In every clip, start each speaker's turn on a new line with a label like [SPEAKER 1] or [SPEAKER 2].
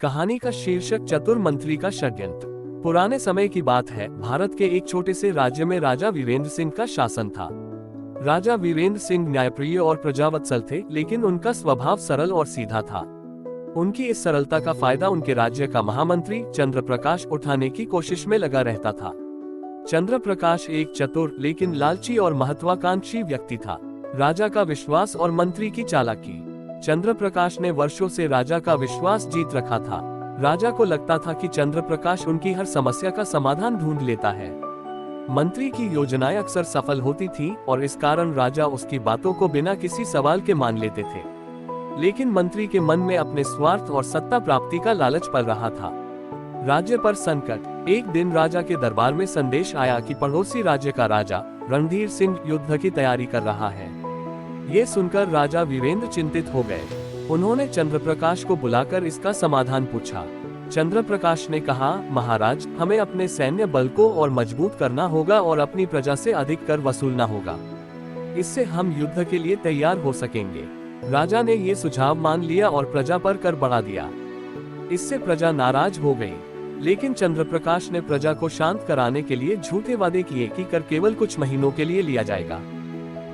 [SPEAKER 1] कहानी का शीर्षक चतुर मंत्री का षड्यंत्र। पुराने समय की बात है, भारत के एक छोटे से राज्य में राजा वीरेंद्र सिंह का शासन था। राजा वीरेंद्र सिंह न्यायप्रिय और प्रजावत्सल थे, लेकिन उनका स्वभाव सरल और सीधा था। उनकी इस सरलता का फायदा उनके राज्य का महामंत्री चंद्र प्रकाश उठाने की कोशिश में लगा रहता था। चंद्र प्रकाश एक चतुर लेकिन लालची और महत्वाकांक्षी व्यक्ति था। राजा का विश्वास और मंत्री की चालाकी। चंद्र प्रकाश ने वर्षों से राजा का विश्वास जीत रखा था। राजा को लगता था कि चंद्र प्रकाश उनकी हर समस्या का समाधान ढूंढ लेता है। मंत्री की योजनाएं अक्सर सफल होती थीं और इस कारण राजा उसकी बातों को बिना किसी सवाल के मान लेते थे। लेकिन मंत्री के मन में अपने स्वार्थ और सत्ता प्राप्ति का लालच पल रहा था। राज्य पर संकट। एक दिन राजा के दरबार में संदेश आया कि पड़ोसी राज्य का राजा रणधीर सिंह युद्ध की तैयारी कर रहा है। ये सुनकर राजा वीरेंद्र चिंतित हो गए। उन्होंने चंद्र प्रकाश को बुलाकर इसका समाधान पूछा। चंद्र प्रकाश ने कहा, महाराज, हमें अपने सैन्य बल को और मजबूत करना होगा और अपनी प्रजा से अधिक कर वसूलना होगा। इससे हम युद्ध के लिए तैयार हो सकेंगे। राजा ने ये सुझाव मान लिया और प्रजा पर कर बढ़ा दिया। इससे प्रजा नाराज हो गई, लेकिन चंद्र प्रकाश ने प्रजा को शांत कराने के लिए झूठे वादे किए कि कर केवल कुछ महीनों के लिए लिया जाएगा।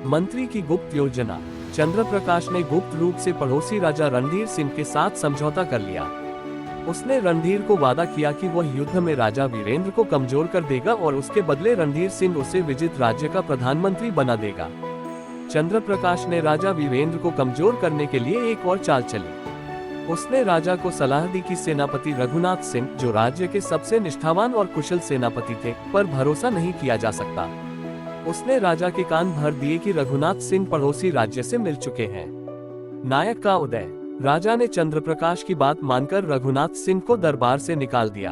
[SPEAKER 1] मंत्री की गुप्त योजना। चंद्र प्रकाश ने गुप्त रूप से पड़ोसी राजा रणधीर सिंह के साथ समझौता कर लिया। उसने रणधीर को वादा किया कि वह युद्ध में राजा वीरेंद्र को कमजोर कर देगा और उसके बदले रणधीर सिंह उसे विजित राज्य का प्रधानमंत्री बना देगा। चंद्र प्रकाश ने राजा वीरेंद्र को कमजोर करने के लिए एक और चाल चली। उसने राजा को सलाह दी कि सेनापति रघुनाथ सिंह, जो राज्य के सबसे निष्ठावान और कुशल सेनापति थे, पर भरोसा नहीं किया जा सकता। उसने राजा के कान भर दिए कि रघुनाथ सिंह पड़ोसी राज्य से मिल चुके हैं। नायक का उदय। राजा ने चंद्र प्रकाश की बात मानकर रघुनाथ सिंह को दरबार से निकाल दिया।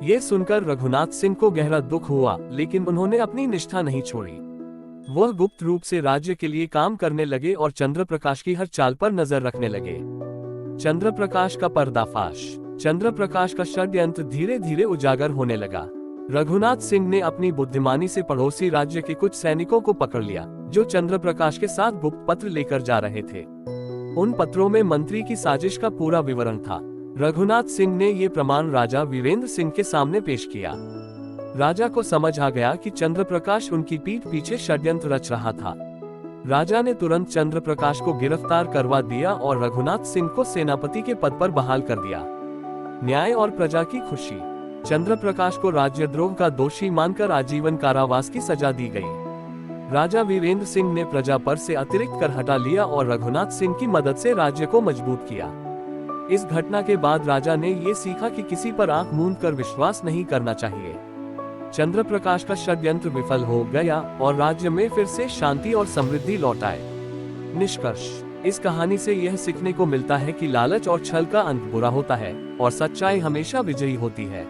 [SPEAKER 1] ये सुनकर रघुनाथ सिंह को गहरा दुख हुआ, लेकिन उन्होंने अपनी निष्ठा नहीं छोड़ी। वह गुप्त रूप से राज्य के लिए काम करने लगे और चंद्र प्रकाश की हर चाल पर नजर रखने लगे। चंद्र प्रकाश का पर्दाफाश। चंद्र प्रकाश का षड्यंत्र धीरे धीरे उजागर होने लगा। रघुनाथ सिंह ने अपनी बुद्धिमानी से पड़ोसी राज्य के कुछ सैनिकों को पकड़ लिया, जो चंद्र प्रकाश के साथ गुप्त पत्र लेकर जा रहे थे। उन पत्रों में मंत्री की साजिश का पूरा विवरण था। रघुनाथ सिंह ने ये प्रमाण राजा वीरेंद्र सिंह के सामने पेश किया। राजा को समझ आ गया कि चंद्र प्रकाश उनकी पीठ पीछे षड्यंत्र रच रहा था। राजा ने तुरंत चंद्र प्रकाश को गिरफ्तार करवा दिया और रघुनाथ सिंह को सेनापति के पद पर बहाल कर दिया। न्याय और प्रजा की खुशी। चंद्र प्रकाश को राज्यद्रोह का दोषी मानकर आजीवन कारावास की सजा दी गई। राजा वीरेंद्र सिंह ने प्रजा पर से अतिरिक्त कर हटा लिया और रघुनाथ सिंह की मदद से राज्य को मजबूत किया। इस घटना के बाद राजा ने ये सीखा कि किसी पर आंख मूंद कर विश्वास नहीं करना चाहिए। चंद्र प्रकाश का षड्यंत्र विफल हो गया और राज्य में फिर से शांति और समृद्धि लौट आए। निष्कर्ष। इस कहानी से यह सीखने को मिलता है कि लालच और छल का अंत बुरा होता है और सच्चाई हमेशा विजयी होती है।